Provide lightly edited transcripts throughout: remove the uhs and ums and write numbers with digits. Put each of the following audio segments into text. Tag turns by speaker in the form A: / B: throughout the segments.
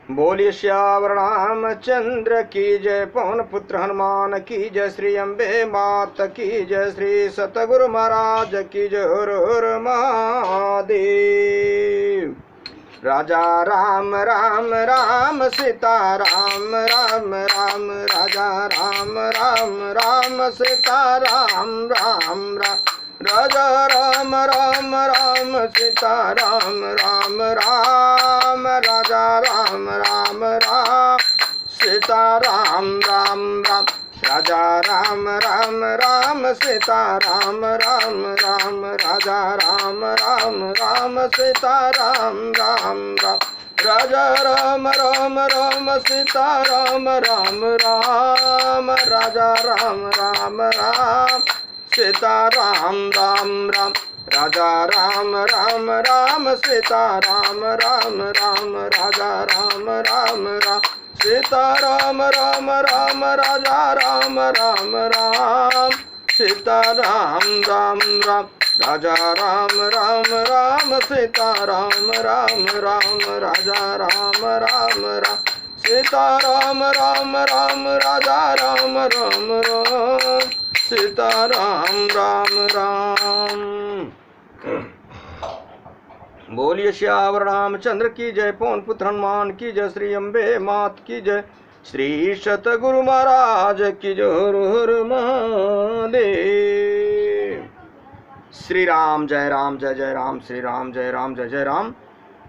A: बोलिए श्यावर रामचंद्र की जय, पवन पुत्र हनुमान की जय, श्री अम्बे मात की जय, श्री सतगुरु महाराज की जय। हर हर महादेव। राजा राम राम राम सीता राम राम राम, राजा राम राम राम सीता राम राम राम, राजा राम राम राम सीता राम राम राम, राजा राम राम राम सीता राम राम राम, राजा राम राम राम सीता राम राम राम, राजा राम राम राम सीता राम राम राम, राजा राम राम राम सीता राम राम राम, राजा राम राम राम सीता राम राम राम, राजा राम राम राम सीता राम राम राम, राजा राम राम राम सीता राम राम राम, राजा राम राम राम सीता राम राम राम, राजा राम राम राम सीता राम राम राम, राजा राम राम राम सीता राम राम राम, राजा राम राम राम सीता राम राम राम। बोलिए श्यावर रामचंद्र की जय, पवन पुत्र हनुमान की जय, श्री अम्बे मात की जय, श्री सतगुरु महाराज की जय। हर हर महादेव। श्री राम जय राम जय जय राम, श्री राम जय राम जय जय राम।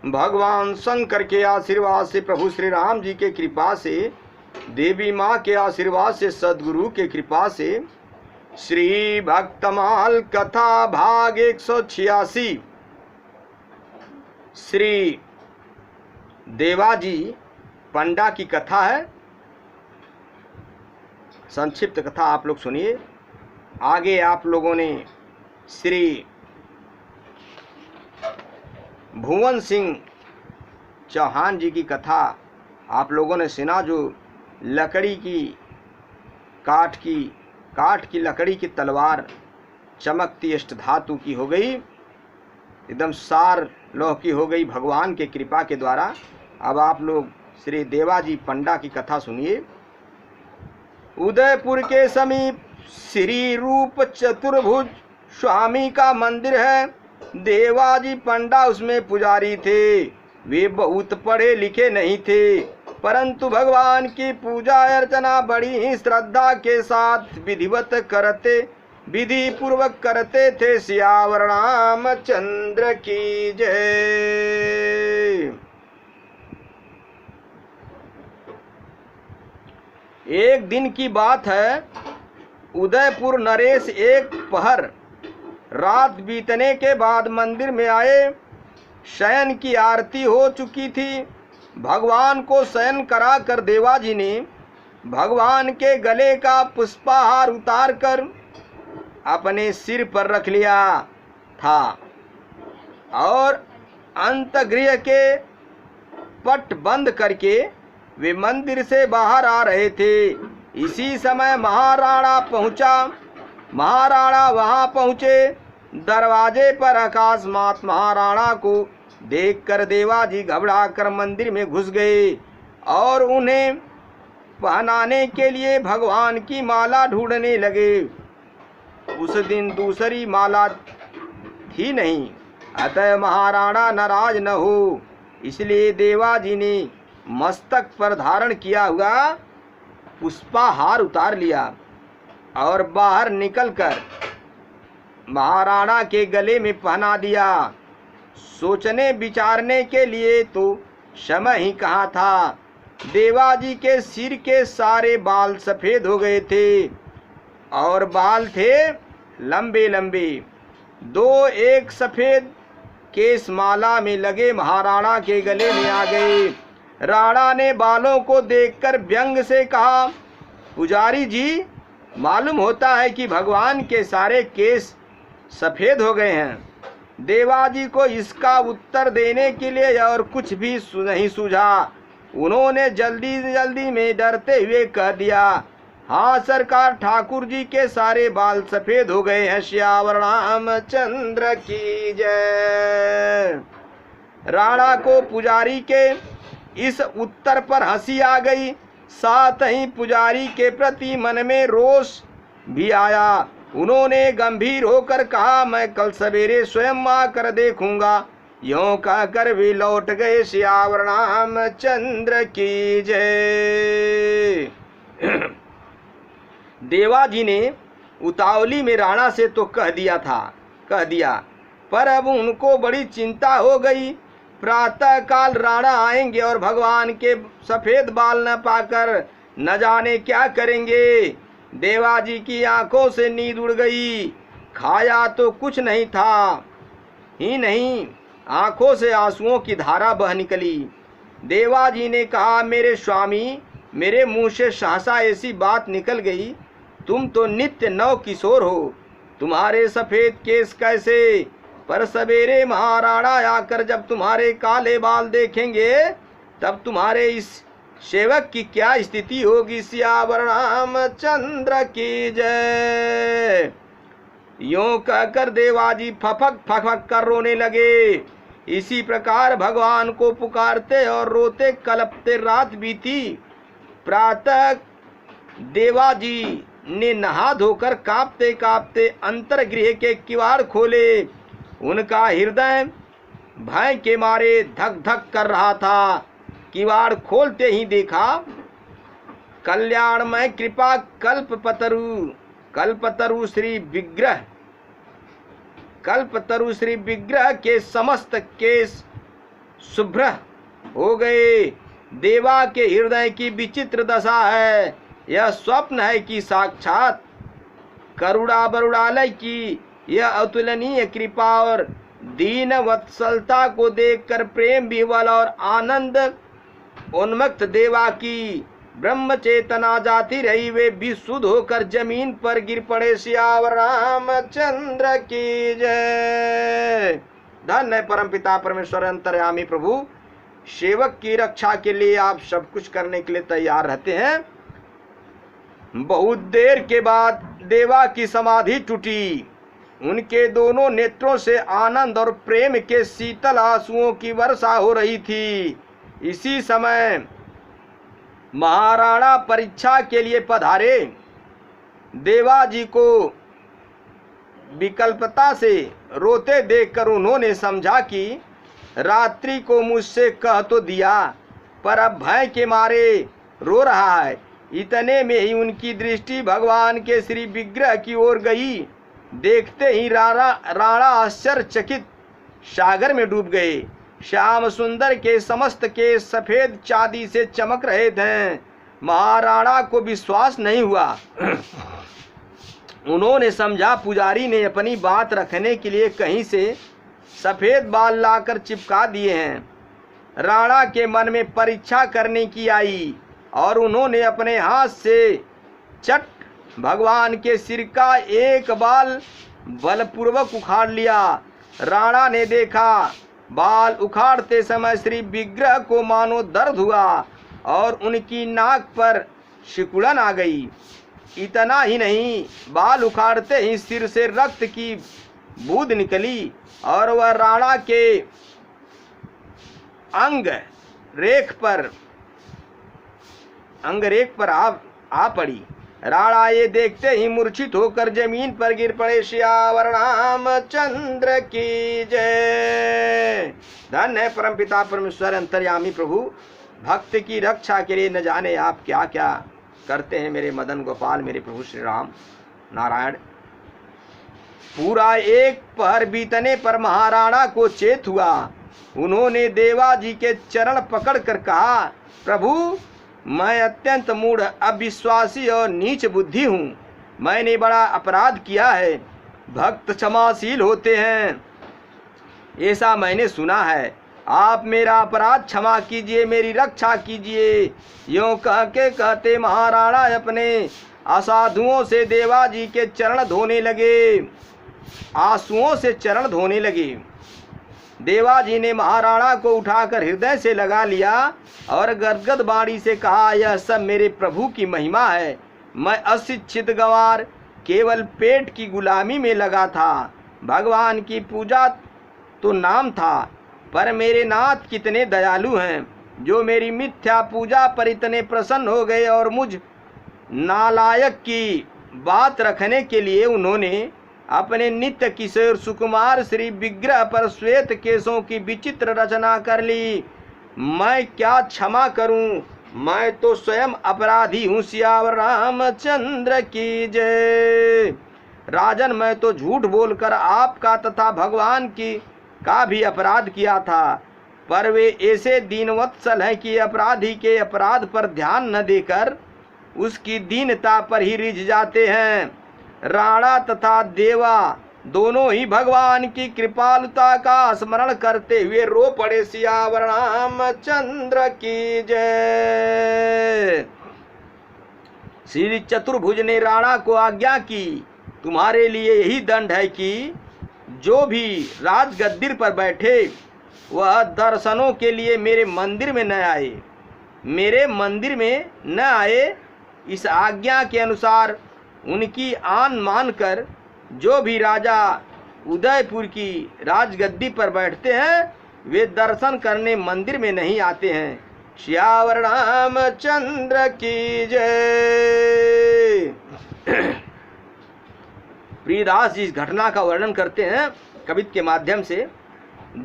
A: भगवान शंकर के आशीर्वाद से, प्रभु श्री राम जी के कृपा से, देवी माँ के आशीर्वाद से, सदगुरु के कृपा से, श्री भक्तमाल कथा भाग 186 श्री देवाजी पंडा की कथा है। संक्षिप्त कथा आप लोग सुनिए। आगे आप लोगों ने श्री भुवन सिंह चौहान जी की कथा आप लोगों ने सुना, जो लकड़ी की काठ की लकड़ी की तलवार चमकती अष्ट धातु की हो गई, एकदम सार लोह की हो गई भगवान के कृपा के द्वारा। अब आप लोग श्री देवाजी पंडा की कथा सुनिए। उदयपुर के समीप श्री रूप चतुर्भुज स्वामी का मंदिर है। देवाजी पंडा उसमें पुजारी थे। वे बहुत पढ़े लिखे नहीं थे, परंतु भगवान की पूजा अर्चना बड़ी ही श्रद्धा के साथ विधि पूर्वक करते थे। सियावर रामचंद्र की जय। एक दिन की बात है, उदयपुर नरेश एक पहर रात बीतने के बाद मंदिर में आए। शयन की आरती हो चुकी थी। भगवान को शयन करा कर देवाजी ने भगवान के गले का पुष्पहार उतार कर अपने सिर पर रख लिया था और अंतगृह के पट बंद करके वे मंदिर से बाहर आ रहे थे। इसी समय महाराणा पहुंचा। महाराणा वहां पहुंचे। दरवाजे पर अकस्मात महाराणा को देखकर देवाजी घबरा कर मंदिर में घुस गए और उन्हें पहनाने के लिए भगवान की माला ढूंढने लगे। उस दिन दूसरी माला थी नहीं, अतः महाराणा नाराज न हो, इसलिए देवाजी ने मस्तक पर धारण किया हुआ पुष्पहार उतार लिया और बाहर निकलकर महाराणा के गले में पहना दिया। सोचने विचारने के लिए तो समय ही कहाँ था। देवाजी के सिर के सारे बाल सफ़ेद हो गए थे और बाल थे लंबे लंबे। दो एक सफ़ेद केस माला में लगे महाराणा के गले में आ गए। राणा ने बालों को देखकर व्यंग से कहा, पुजारी जी, मालूम होता है कि भगवान के सारे केस सफ़ेद हो गए हैं। देवाजी को इसका उत्तर देने के लिए और कुछ भी नहीं सूझा। उन्होंने जल्दी में डरते हुए कह दिया, हाँ सरकार, ठाकुर जी के सारे बाल सफ़ेद हो गए हैं। श्यावर रामचंद्र की जय। राणा को पुजारी के इस उत्तर पर हंसी आ गई, साथ ही पुजारी के प्रति मन में रोष भी आया। उन्होंने गंभीर होकर कहा, मैं कल सवेरे स्वयं आकर देखूंगा। यों कहकर भी लौट गए। सियावर रामचंद्र की जय। देवाजी ने उतावली में राणा से तो कह दिया, पर अब उनको बड़ी चिंता हो गई। प्रातः काल राणा आएंगे और भगवान के सफेद बाल न पाकर न जाने क्या करेंगे। देवाजी की आंखों से नींद उड़ गई। खाया तो कुछ नहीं था ही नहीं, आंखों से आंसुओं की धारा बह निकली। देवाजी ने कहा, मेरे स्वामी, मेरे मुंह से सहसा ऐसी बात निकल गई, तुम तो नित्य नव किशोर हो, तुम्हारे सफेद केस कैसे? पर सवेरे महाराणा आकर जब तुम्हारे काले बाल देखेंगे तब तुम्हारे इस सेवक की क्या स्थिति होगी। सियावर रामचंद्र की जय। यों कहकर देवाजी फफक फफक कर रोने लगे। इसी प्रकार भगवान को पुकारते और रोते कलपते रात बीती। प्रातः देवाजी ने नहा धोकर कांपते कांपते अंतर्गृह के किवाड़ खोले। उनका हृदय भय के मारे धक धक कर रहा था। किवाड़ खोलते ही देखा, कल्याणमय कृपा कल्पतरु श्री विग्रह के समस्त केस शुभ्र हो गए। देवा के हृदय की विचित्र दशा है। यह स्वप्न है कि साक्षात करुणा बरुणालय की यह अतुलनीय कृपा और दीन वत्सलता को देखकर प्रेम विह्वल और आनंद उन्मत्त देवा की ब्रह्म चेतना जाती रही। वे विशुद्ध होकर जमीन पर गिर पड़े। सियावर रामचंद्र की जय। धन्य है परमपिता परमेश्वर अंतर्यामी प्रभु, सेवक की रक्षा के लिए आप सब कुछ करने के लिए तैयार रहते हैं। बहुत देर के बाद देवा की समाधि टूटी। उनके दोनों नेत्रों से आनंद और प्रेम के शीतल आंसुओं की वर्षा हो रही थी। इसी समय महाराणा परीक्षा के लिए पधारे। देवाजी को विकल्पता से रोते देखकर उन्होंने समझा कि रात्रि को मुझसे कह तो दिया, पर अब भय के मारे रो रहा है। इतने में ही उनकी दृष्टि भगवान के श्री विग्रह की ओर गई। देखते ही राणा आश्चर्यचकित सागर में डूब गए। श्याम सुंदर के समस्त केस सफेद चांदी से चमक रहे थे। महाराणा को विश्वास नहीं हुआ। उन्होंने समझा पुजारी ने अपनी बात रखने के लिए कहीं से सफेद बाल लाकर चिपका दिए हैं। राणा के मन में परीक्षा करने की आई और उन्होंने अपने हाथ से चट भगवान के सिर का एक बाल बलपूर्वक उखाड़ लिया। राणा ने देखा बाल उखाड़ते समय श्री विग्रह को मानो दर्द हुआ और उनकी नाक पर सिकुड़न आ गई। इतना ही नहीं, बाल उखाड़ते ही सिर से रक्त की बूंद निकली और वह राणा के अंगरेख पर आ पड़ी। राणा ये देखते ही मूर्छित होकर जमीन पर गिर पड़े। सियावर रामचंद्र की जय। धन्य है परमपिता परमेश्वर अंतर्यामी प्रभु, भक्त की रक्षा के लिए न जाने आप क्या क्या करते हैं मेरे मदन गोपाल, मेरे प्रभु श्री राम नारायण। पूरा एक पहर बीतने पर महाराणा को चेत हुआ। उन्होंने देवाजी के चरण पकड़कर कहा, प्रभु मैं अत्यंत मूढ़, अविश्वासी और नीच बुद्धि हूँ। मैंने बड़ा अपराध किया है। भक्त क्षमाशील होते हैं, ऐसा मैंने सुना है। आप मेरा अपराध क्षमा कीजिए, मेरी रक्षा कीजिए। यूँ कह के कहते महाराणा अपने असाधुओं से देवाजी के चरण धोने लगे, आंसुओं से चरण धोने लगे। देवाजी ने महाराणा को उठाकर हृदय से लगा लिया और गदगद वाणी से कहा, यह सब मेरे प्रभु की महिमा है। मैं अशिक्षित गंवार केवल पेट की गुलामी में लगा था। भगवान की पूजा तो नाम था, पर मेरे नाथ कितने दयालु हैं। जो मेरी मिथ्या पूजा पर इतने प्रसन्न हो गए और मुझ नालायक की बात रखने के लिए उन्होंने अपने नित्य किशोर सुकुमार श्री विग्रह पर श्वेत केशों की विचित्र रचना कर ली। मैं क्या क्षमा करूं, मैं तो स्वयं अपराधी हूँ। सियावर रामचंद्र की जय। राजन, मैं तो झूठ बोलकर आपका तथा भगवान की का भी अपराध किया था, पर वे ऐसे दीनवत्सल हैं कि अपराधी के अपराध पर ध्यान न देकर उसकी दीनता पर ही रिझ जाते हैं। राणा तथा देवा दोनों ही भगवान की कृपालुता का स्मरण करते हुए रो पड़े। सियावर रामचंद्र की जय। श्री चतुर्भुज ने राणा को आज्ञा की, तुम्हारे लिए यही दंड है कि जो भी राजगद्दी पर बैठे वह दर्शनों के लिए मेरे मंदिर में न आए। इस आज्ञा के अनुसार उनकी आन मानकर जो भी राजा उदयपुर की राजगद्दी पर बैठते हैं वे दर्शन करने मंदिर में नहीं आते हैं। श्यावर रामचंद्र की जय। प्रियदास जी इस घटना का वर्णन करते हैं कवित्त के माध्यम से।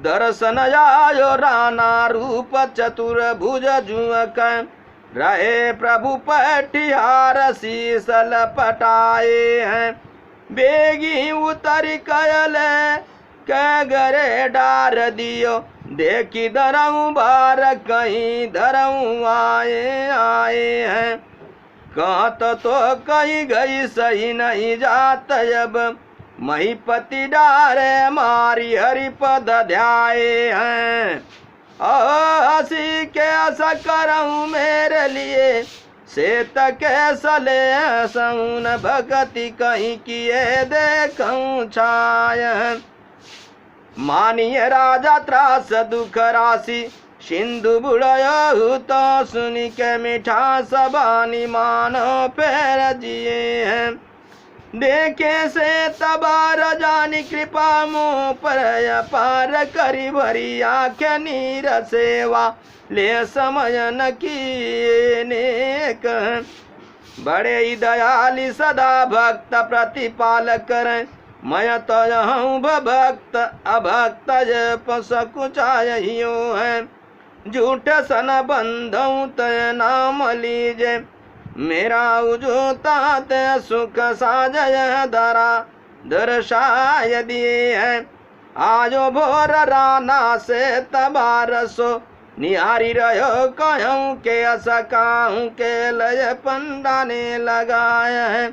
A: दर्शन आयो राणा रूप चतुर्भुज जुअक, रहे प्रभु पटिहार शीस लपटाए हैं। बेगी उतर कयल गरे डार दियो, देखी धरऊं बार कहीं धरऊं आए हैं। कहत तो कहीं गई सही नहीं जात, अब महीपति डारे मारी हरिपद ध्याए हैं। हसी के ऐसा करऊं मेरे लिए, सेत के सले सऊन भगति कहीं किए देखूं छाय। मानिए राजा त्रास दुख राशि, सिंधु बुढ़यो तो सुनी के मीठा सबानी मानो पैर जिए हैं। देखे से तबार जानी कृपा मुँह पर अपार, करी भरी आँख नीर सेवा ले समय न किए नेक। बड़े ही दयाली सदा भक्त प्रतिपाल करें, मैं तो हूँ भक्त अभक्त पसकुचायो है। झूठ सन बंधऊ तय नाम लीजे, मेरा उजूता ते सुख साजय धरा दर्शाय दिए है। आजो भोर राना से तबारसो, निहारी रहो कहूँ के असकाहूँ के लय पंडा ने लगाया है।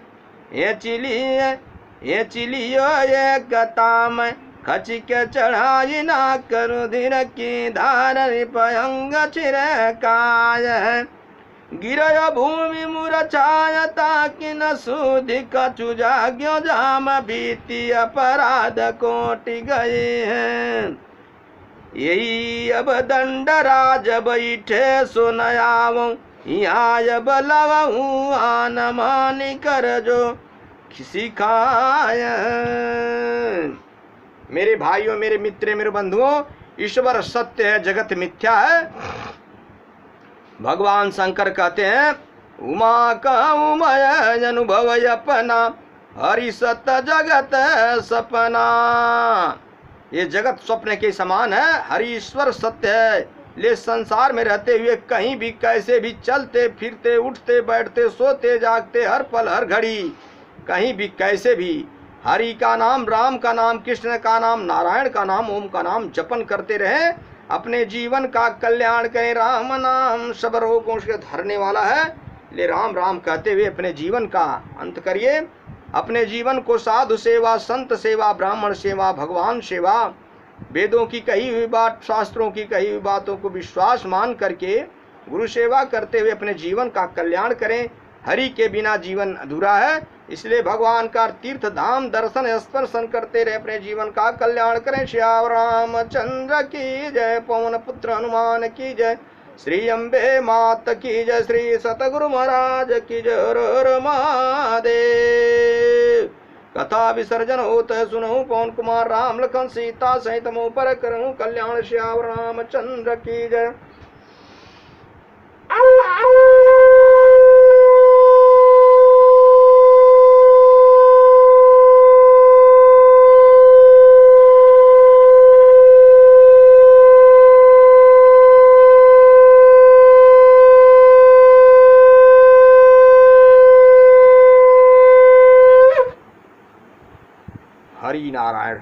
A: ये चिलियो ये कता में खच के चढ़ाई ना करूँ, धीर की धार पयंग छिड़काय है। गिरय भूमि मुरछाय ताकि न सुधि कछु जाग्यो, जाम बीती अपराध कोटि गए हैं। यही अब दंड राज बैठे सुनयाऊं, यहाँ अब लवऊं आन मानी कर जो सिखाय। मेरे भाइयों, मेरे मित्र, मेरे बंधुओं, ईश्वर सत्य है, जगत मिथ्या है। भगवान शंकर कहते हैं, उमा का उमय अनुभव अपना, हरि सत्य जगत सपना। ये जगत स्वप्न के समान है, हरि ईश्वर सत्य है। ले संसार में रहते हुए कहीं भी कैसे भी चलते फिरते उठते बैठते सोते जागते हर पल हर घड़ी कहीं भी कैसे भी हरि का नाम, राम का नाम, कृष्ण का नाम, नारायण का नाम, ओम का नाम जपन करते रहे, अपने जीवन का कल्याण करें। राम नाम सब रोगों से धरने वाला है। ले राम राम कहते हुए अपने जीवन का अंत करिए। अपने जीवन को साधु सेवा, संत सेवा, ब्राह्मण सेवा, भगवान सेवा, वेदों की कही हुई बात, शास्त्रों की कही हुई बातों को विश्वास मान करके गुरु सेवा करते हुए अपने जीवन का कल्याण करें। हरि के बिना जीवन अधूरा है, इसलिए भगवान का तीर्थ धाम दर्शन स्पर्शन करते रहे, अपने जीवन का कल्याण करें। श्याम रामचंद्र की जय, पवन पुत्र हनुमान की जय, श्री अम्बे मात की जय, श्री सतगुरु महाराज की जय। हर हर महादेव। कथा विसर्जन होत सुनहु पवन कुमार राम लखन सीता सहित मोह पर करहु कल्याण। श्याम रामचंद्र की जय। हरि नारायण।